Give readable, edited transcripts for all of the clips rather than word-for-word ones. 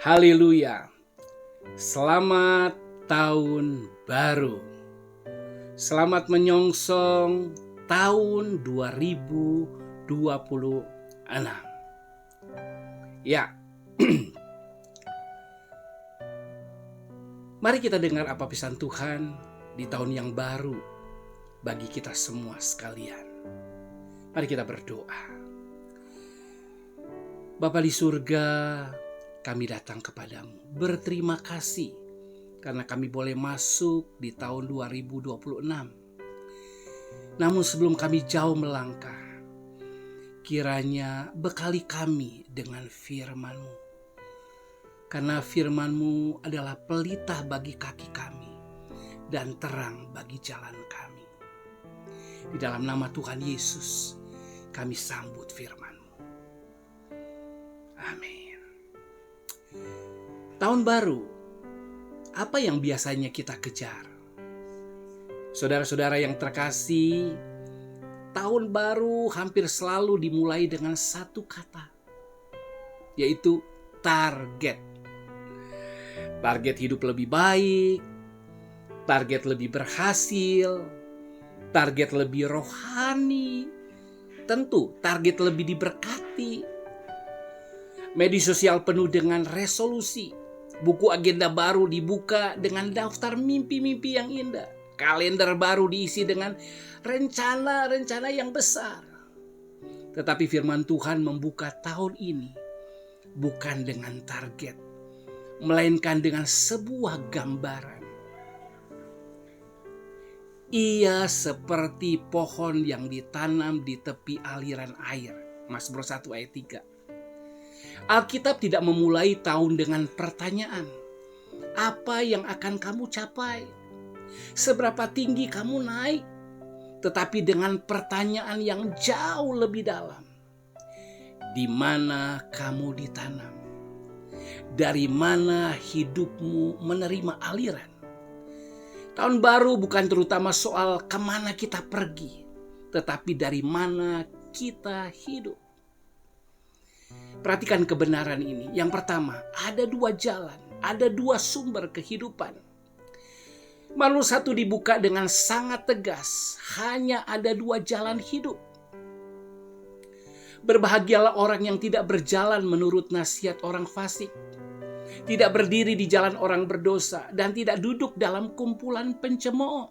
Haleluya. Selamat tahun baru. Selamat menyongsong tahun 2026. Ya. Mari kita dengar apa pesan Tuhan di tahun yang baru bagi kita semua sekalian. Mari kita berdoa. Bapa di surga, kami datang kepadamu. Berterima kasih karena kami boleh masuk di tahun 2026. Namun sebelum kami jauh melangkah, kiranya bekali kami dengan firman-Mu. Karena firman-Mu adalah pelita bagi kaki kami dan terang bagi jalan kami. Di dalam nama Tuhan Yesus, kami sambut firman-Mu. Amin. Tahun baru, apa yang biasanya kita kejar? Saudara-saudara yang terkasih, tahun baru hampir selalu dimulai dengan satu kata, yaitu target. Target hidup lebih baik, target lebih berhasil, target lebih rohani, tentu target lebih diberkati. Media sosial penuh dengan resolusi. Buku agenda baru dibuka dengan daftar mimpi-mimpi yang indah. Kalender baru diisi dengan rencana-rencana yang besar. Tetapi firman Tuhan membuka tahun ini bukan dengan target, melainkan dengan sebuah gambaran. Ia seperti pohon yang ditanam di tepi aliran air. Mazmur 1 ayat 3. Alkitab tidak memulai tahun dengan pertanyaan, apa yang akan kamu capai? Seberapa tinggi kamu naik? Tetapi dengan pertanyaan yang jauh lebih dalam. Di mana kamu ditanam? Dari mana hidupmu menerima aliran? Tahun baru bukan terutama soal kemana kita pergi, tetapi dari mana kita hidup. Perhatikan kebenaran ini. Yang pertama, ada dua jalan, ada dua sumber kehidupan. Mazmur 1 dibuka dengan sangat tegas, hanya ada dua jalan hidup. Berbahagialah orang yang tidak berjalan menurut nasihat orang fasik, tidak berdiri di jalan orang berdosa, dan tidak duduk dalam kumpulan pencemooh.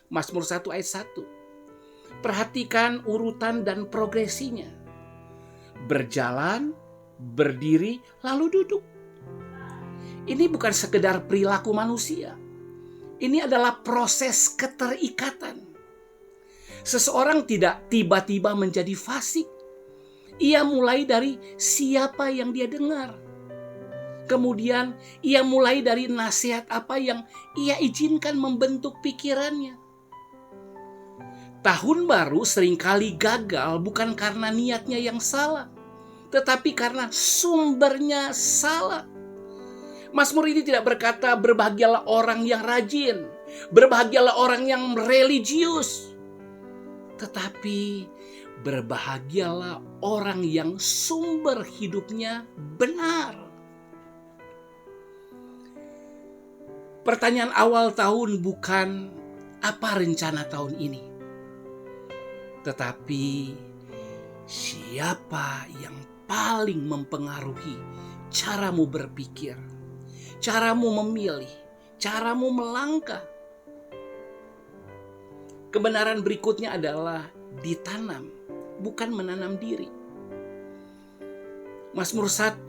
Mazmur 1 ayat 1. Perhatikan urutan dan progresinya. Berjalan, berdiri, lalu duduk. Ini bukan sekedar perilaku manusia. Ini adalah proses keterikatan. Seseorang tidak tiba-tiba menjadi fasik. Ia mulai dari siapa yang dia dengar. Kemudian ia mulai dari nasihat apa yang ia izinkan membentuk pikirannya. Tahun baru seringkali gagal bukan karena niatnya yang salah, tetapi karena sumbernya salah. Mazmur ini tidak berkata berbahagialah orang yang rajin, berbahagialah orang yang religius, tetapi berbahagialah orang yang sumber hidupnya benar. Pertanyaan awal tahun bukan apa rencana tahun ini, tetapi siapa yang paling mempengaruhi caramu berpikir, caramu memilih, caramu melangkah. Kebenaran berikutnya adalah ditanam, bukan menanam diri. Mazmur 1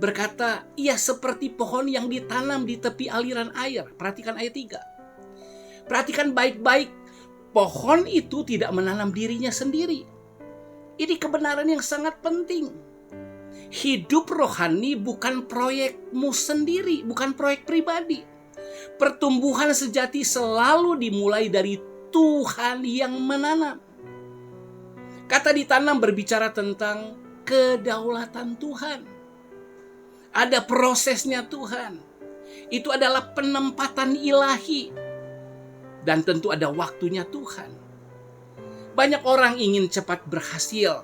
berkata, ia seperti pohon yang ditanam di tepi aliran air. Perhatikan ayat 3. Perhatikan baik-baik, pohon itu tidak menanam dirinya sendiri. Ini kebenaran yang sangat penting. Hidup rohani bukan proyekmu sendiri, bukan proyek pribadi. Pertumbuhan sejati selalu dimulai dari Tuhan yang menanam. Kata ditanam berbicara tentang kedaulatan Tuhan. Ada prosesnya Tuhan. Itu adalah penempatan ilahi. Dan tentu ada waktunya Tuhan. Banyak orang ingin cepat berhasil,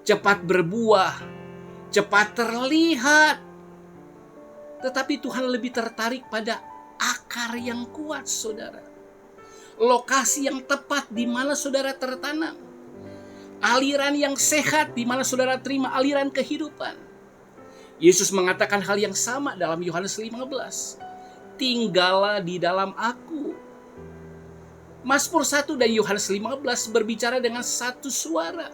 cepat berbuah, cepat terlihat. Tetapi Tuhan lebih tertarik pada akar yang kuat, saudara. Lokasi yang tepat di mana saudara tertanam. Aliran yang sehat di mana saudara terima aliran kehidupan. Yesus mengatakan hal yang sama dalam Yohanes 15. Tinggallah di dalam aku. Mazmur 1 dan Yohanes 15 berbicara dengan satu suara.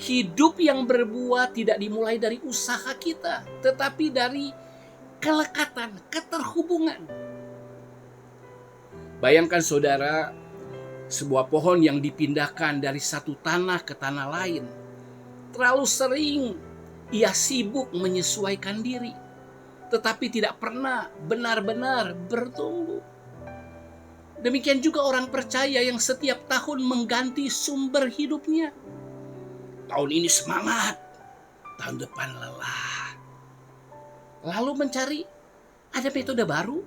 Hidup yang berbuah tidak dimulai dari usaha kita, tetapi dari kelekatan, keterhubungan. Bayangkan saudara, sebuah pohon yang dipindahkan dari satu tanah ke tanah lain. Terlalu sering ia sibuk menyesuaikan diri, tetapi tidak pernah benar-benar bertumbuh. Demikian juga orang percaya yang setiap tahun mengganti sumber hidupnya. Tahun ini semangat, tahun depan lelah. Lalu mencari, ada metode baru?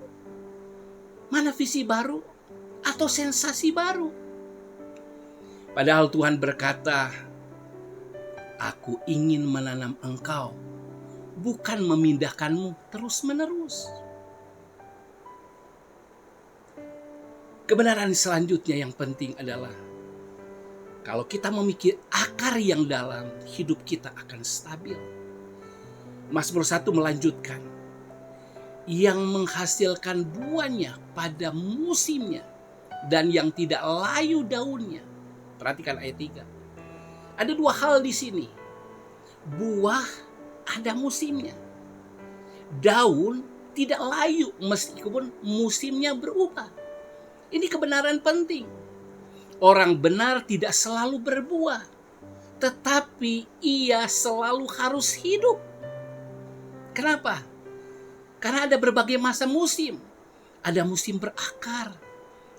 Mana visi baru? Atau sensasi baru? Padahal Tuhan berkata, aku ingin menanam engkau, bukan memindahkanmu terus-menerus. Kebenaran selanjutnya yang penting adalah, kalau kita memikir akar yang dalam, hidup kita akan stabil. Mazmur 1 melanjutkan, yang menghasilkan buahnya pada musimnya, dan yang tidak layu daunnya. Perhatikan ayat 3. Ada dua hal di sini. Buah ada musimnya. Daun tidak layu meskipun musimnya berubah. Ini kebenaran penting. Orang benar tidak selalu berbuah, tetapi ia selalu harus hidup. Kenapa? Karena ada berbagai masa musim. Ada musim berakar,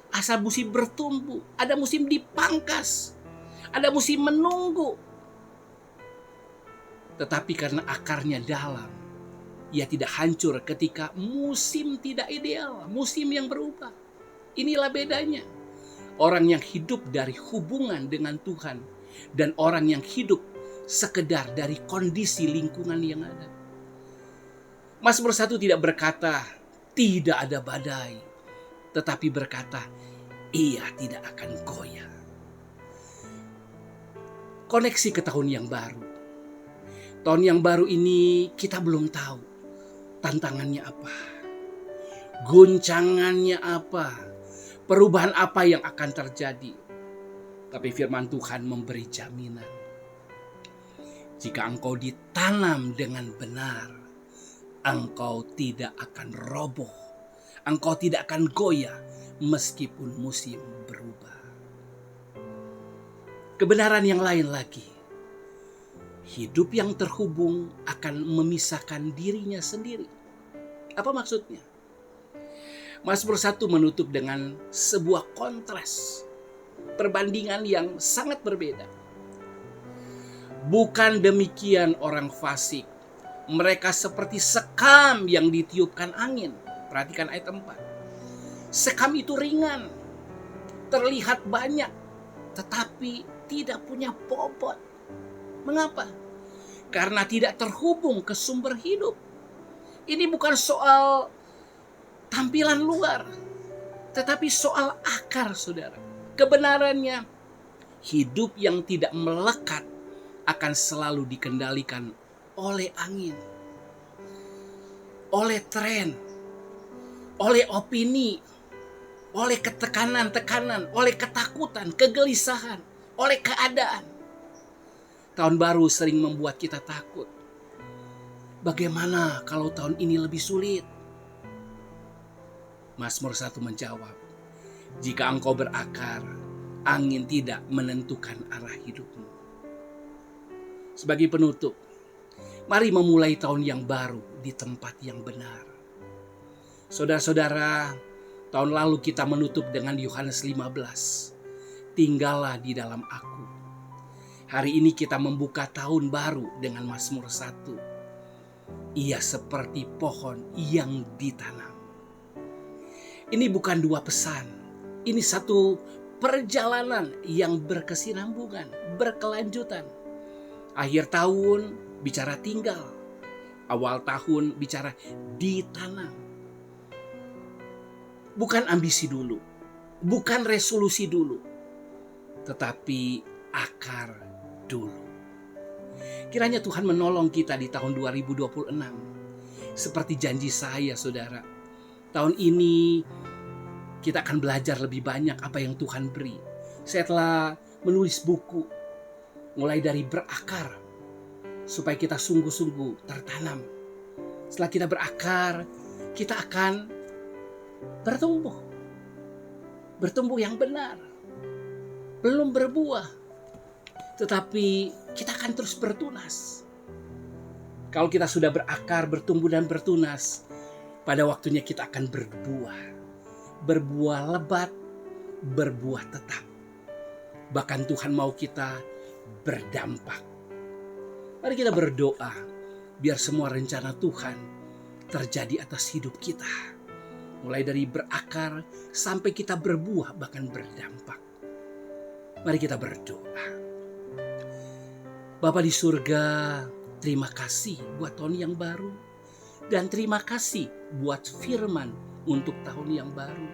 ada musim bertumbuh, ada musim dipangkas, ada musim menunggu. Tetapi karena akarnya dalam, ia tidak hancur ketika musim tidak ideal, musim yang berubah. Inilah bedanya. Orang yang hidup dari hubungan dengan Tuhan dan orang yang hidup sekedar dari kondisi lingkungan yang ada. Mazmur 1 tidak berkata tidak ada badai, tetapi berkata ia tidak akan goyah. Koneksi ke tahun yang baru. Tahun yang baru ini kita belum tahu tantangannya apa, guncangannya apa, perubahan apa yang akan terjadi. Tapi firman Tuhan memberi jaminan. Jika engkau ditanam dengan benar, engkau tidak akan roboh. Engkau tidak akan goyah meskipun musim berubah. Kebenaran yang lain lagi. Hidup yang terhubung akan memisahkan dirinya sendiri. Apa maksudnya? Mazmur 1 menutup dengan sebuah kontras, perbandingan yang sangat berbeda. Bukan demikian orang fasik. Mereka seperti sekam yang ditiupkan angin. Perhatikan ayat 4. Sekam itu ringan, terlihat banyak, tetapi tidak punya bobot. Mengapa? Karena tidak terhubung ke sumber hidup. Ini bukan soal tampilan luar, tetapi soal akar, saudara. Kebenarannya, hidup yang tidak melekat akan selalu dikendalikan oleh angin, oleh tren, oleh opini, oleh ketekanan-tekanan, oleh ketakutan, kegelisahan, oleh keadaan. Tahun baru sering membuat kita takut. Bagaimana kalau tahun ini lebih sulit? Mazmur 1 menjawab, jika engkau berakar, angin tidak menentukan arah hidupmu. Sebagai penutup, mari memulai tahun yang baru di tempat yang benar. Saudara-saudara, tahun lalu kita menutup dengan Yohanes 15. Tinggallah di dalam aku. Hari ini kita membuka tahun baru dengan Mazmur 1. Ia seperti pohon yang ditanam. Ini bukan dua pesan. Ini satu perjalanan yang berkesinambungan, berkelanjutan. Akhir tahun bicara tinggal. Awal tahun bicara ditanam. Bukan ambisi dulu, bukan resolusi dulu, tetapi akar dulu. Kiranya Tuhan menolong kita di tahun 2026. Seperti janji saya, saudara. Tahun ini kita akan belajar lebih banyak apa yang Tuhan beri. Saya telah menulis buku, mulai dari berakar, supaya kita sungguh-sungguh tertanam. Setelah kita berakar, kita akan bertumbuh. Bertumbuh yang benar. Belum berbuah, tetapi kita akan terus bertunas. Kalau kita sudah berakar, bertumbuh dan bertunas, pada waktunya kita akan berbuah. Berbuah lebat, berbuah tetap. Bahkan Tuhan mau kita berdampak. Mari kita berdoa, biar semua rencana Tuhan terjadi atas hidup kita. Mulai dari berakar sampai kita berbuah, bahkan berdampak. Mari kita berdoa. Bapa di surga, terima kasih buat tahun yang baru. Dan terima kasih buat firman untuk tahun yang baru.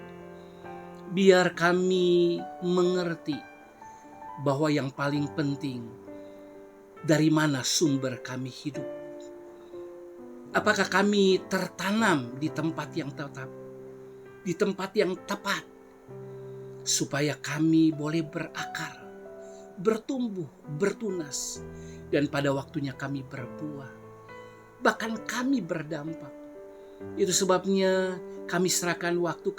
Biar kami mengerti bahwa yang paling penting, dari mana sumber kami hidup. Apakah kami tertanam di tempat yang tetap, di tempat yang tepat, supaya kami boleh berakar, bertumbuh, bertunas, dan pada waktunya kami berbuah, bahkan kami berdampak. Itu sebabnya kami serahkan waktu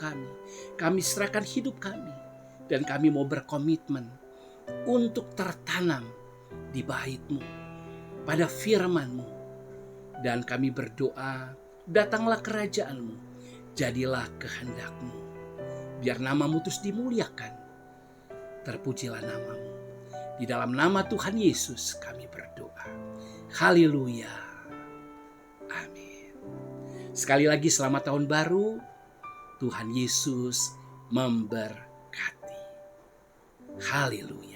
kami serahkan hidup kami, dan kami mau berkomitmen untuk tertanam di bait-Mu, pada firman-Mu. Dan kami berdoa, datanglah kerajaan-Mu, jadilah kehendak-Mu. Biar nama-Mu terus dimuliakan, terpujilah nama-Mu. Di dalam nama Tuhan Yesus kami berdoa. Haleluya. Amin. Sekali lagi selamat tahun baru. Tuhan Yesus memberkati. Haleluya.